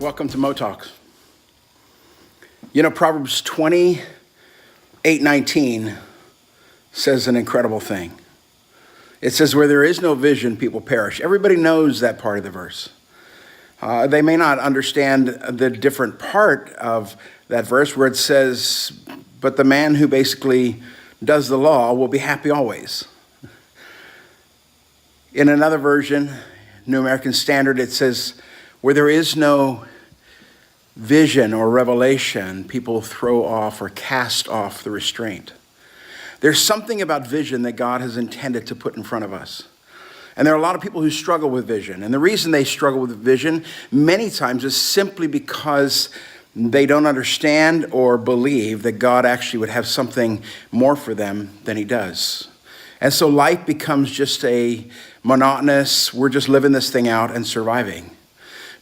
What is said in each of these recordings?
Welcome to MOW Talks. You know, Proverbs 28:19 says an incredible thing. It says, where there is no vision, people perish. Everybody knows that part of the verse. They may not understand the different part of that verse where it says, but the man who basically does the law will be happy always. In another version, New American Standard, it says, where there is no vision or revelation, people throw off or cast off the restraint. There's something about vision that God has intended to put in front of us. And there are a lot of people who struggle with vision. And the reason they struggle with vision many times is simply because they don't understand or believe that God actually would have something more for them than he does. And so life becomes just a monotonous, we're just living this thing out and surviving.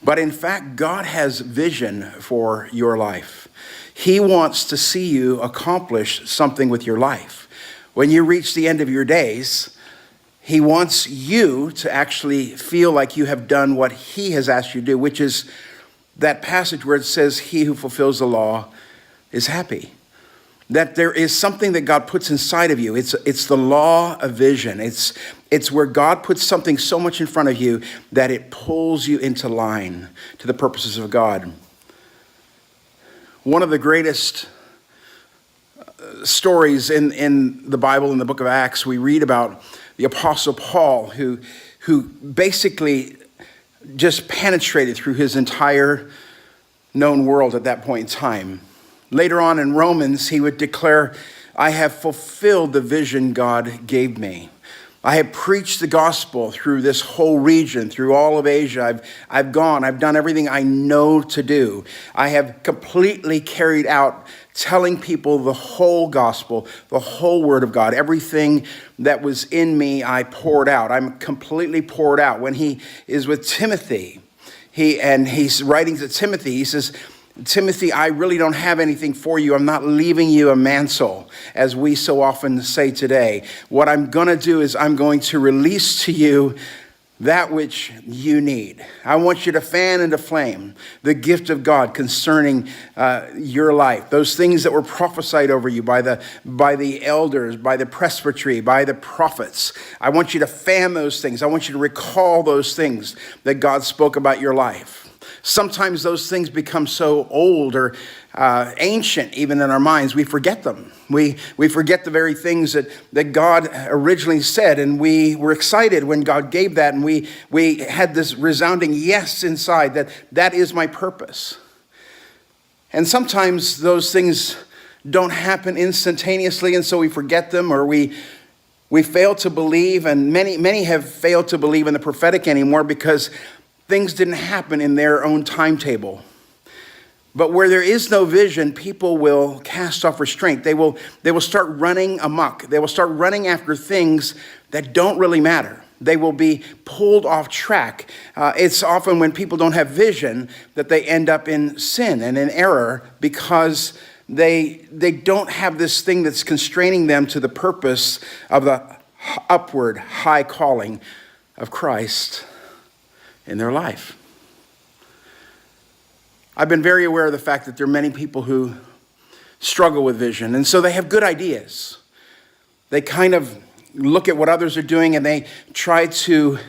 But in fact, God has vision for your life. He wants to see you accomplish something with your life. When you reach the end of your days, he wants you to actually feel like you have done what he has asked you to do, which is that passage where it says, he who fulfills the law is happy. That there is something that God puts inside of you. It's the law of vision. It's where God puts something so much in front of you that it pulls you into line to the purposes of God. One of the greatest stories in the Bible, in the book of Acts, we read about the Apostle Paul, who basically just penetrated through his entire known world at that point in time. Later on in Romans, he would declare, I have fulfilled the vision God gave me. I have preached the gospel through this whole region, through all of Asia. I've done everything I know to do. I have completely carried out telling people the whole gospel, the whole word of God. Everything that was in me, I poured out. I'm completely poured out. When he is with Timothy, he's writing to Timothy, he says, Timothy, I really don't have anything for you. I'm not leaving you a mantle, as we so often say today. What I'm going to do is I'm going to release to you that which you need. I want you to fan into flame the gift of God concerning your life. Those things that were prophesied over you by the elders, by the presbytery, by the prophets. I want you to fan those things. I want you to recall those things that God spoke about your life. Sometimes those things become so old or ancient, even in our minds, we forget them. We forget the very things that God originally said, and we were excited when God gave that, and we had this resounding yes inside that is my purpose. And sometimes those things don't happen instantaneously, and so we forget them, or we fail to believe, and many have failed to believe in the prophetic anymore because things didn't happen in their own timetable. But where there is no vision, people will cast off restraint. They will start running amok. They will start running after things that don't really matter. They will be pulled off track. It's often when people don't have vision that they end up in sin and in error because they don't have this thing that's constraining them to the purpose of the upward high calling of Christ in their life. I've been very aware of the fact that there are many people who struggle with vision, and so they have good ideas. They kind of look at what others are doing and they try to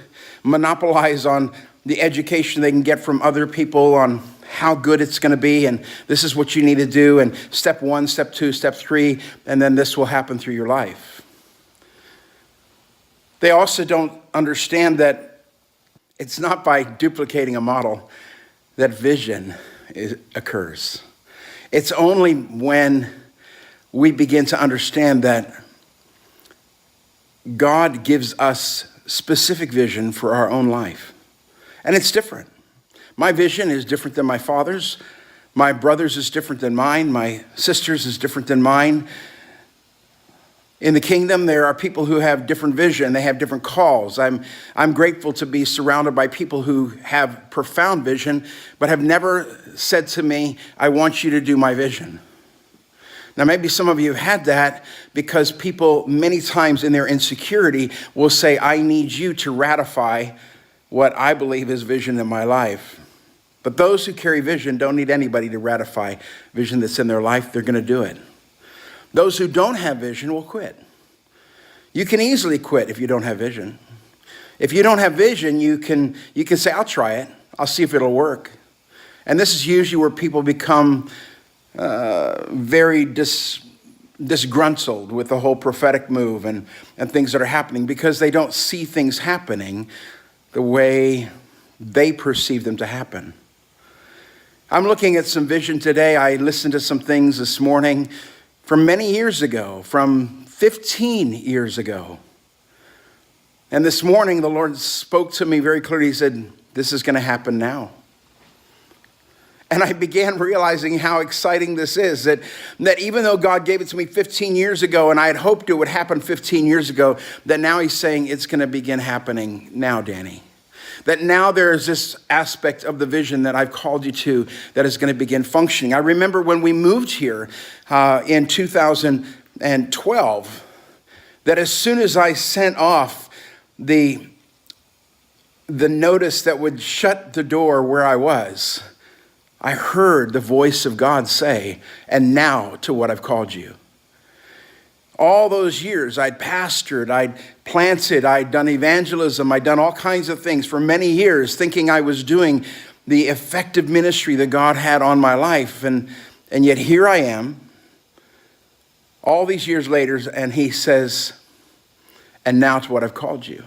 monopolize on the education they can get from other people on how good it's going to be, and this is what you need to do, and step 1, step 2, step 3, and then this will happen through your life. They also don't understand that it's not by duplicating a model that vision occurs. It's only when we begin to understand that God gives us specific vision for our own life. And it's different. My vision is different than my father's. My brother's is different than mine. My sister's is different than mine. In the kingdom, there are people who have different vision. They have different calls. I'm grateful to be surrounded by people who have profound vision, but have never said to me, I want you to do my vision. Now, maybe some of you have had that because people many times in their insecurity will say, I need you to ratify what I believe is vision in my life. But those who carry vision don't need anybody to ratify vision that's in their life. They're going to do it. Those who don't have vision will quit. You can easily quit if you don't have vision. If you don't have vision, you can say, I'll try it. I'll see if it'll work. And this is usually where people become very disgruntled with the whole prophetic move and things that are happening because they don't see things happening the way they perceive them to happen. I'm looking at some vision today. I listened to some things this morning from many years ago, from 15 years ago. And this morning, the Lord spoke to me very clearly. He said, this is going to happen now. And I began realizing how exciting this is, that even though God gave it to me 15 years ago, and I had hoped it would happen 15 years ago, that now he's saying it's going to begin happening now, Danny. That now there's this aspect of the vision that I've called you to that is going to begin functioning. I remember when we moved here in 2012, that as soon as I sent off the notice that would shut the door where I was, I heard the voice of God say, and now to what I've called you. All those years I'd pastored, I'd planted, I'd done evangelism, I'd done all kinds of things for many years, thinking I was doing the effective ministry that God had on my life. And yet here I am, all these years later, and he says, and now to what I've called you.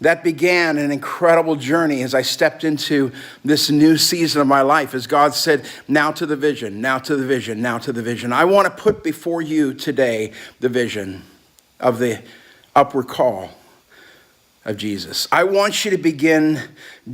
That began an incredible journey as I stepped into this new season of my life, as God said, now to the vision, now to the vision, now to the vision. I want to put before you today the vision of the upward call of Jesus. I want you to begin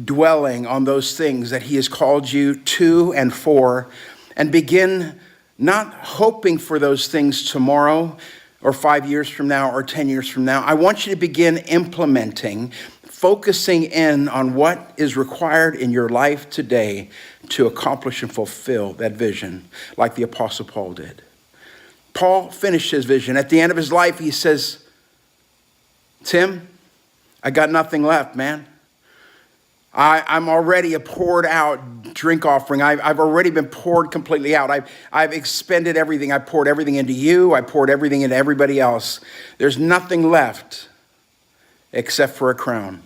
dwelling on those things that he has called you to and for, and begin not hoping for those things tomorrow, or 5 years from now, or 10 years from now. I want you to begin implementing, focusing in on what is required in your life today to accomplish and fulfill that vision, like the Apostle Paul did. Paul finished his vision. At the end of his life, he says, Tim, I got nothing left, man. I'm already a poured out drink offering. I've already been poured completely out. I've expended everything. I poured everything into you. I poured everything into everybody else. There's nothing left except for a crown.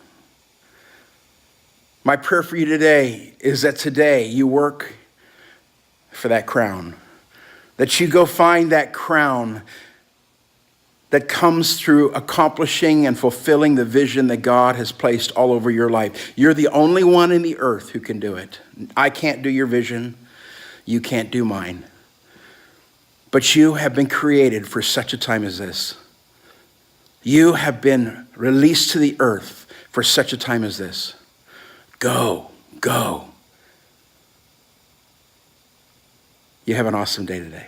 My prayer for you today is that today you work for that crown. That you go find that crown that comes through accomplishing and fulfilling the vision that God has placed all over your life. You're the only one in the earth who can do it. I can't do your vision. You can't do mine. But you have been created for such a time as this. You have been released to the earth for such a time as this. Go, go. You have an awesome day today.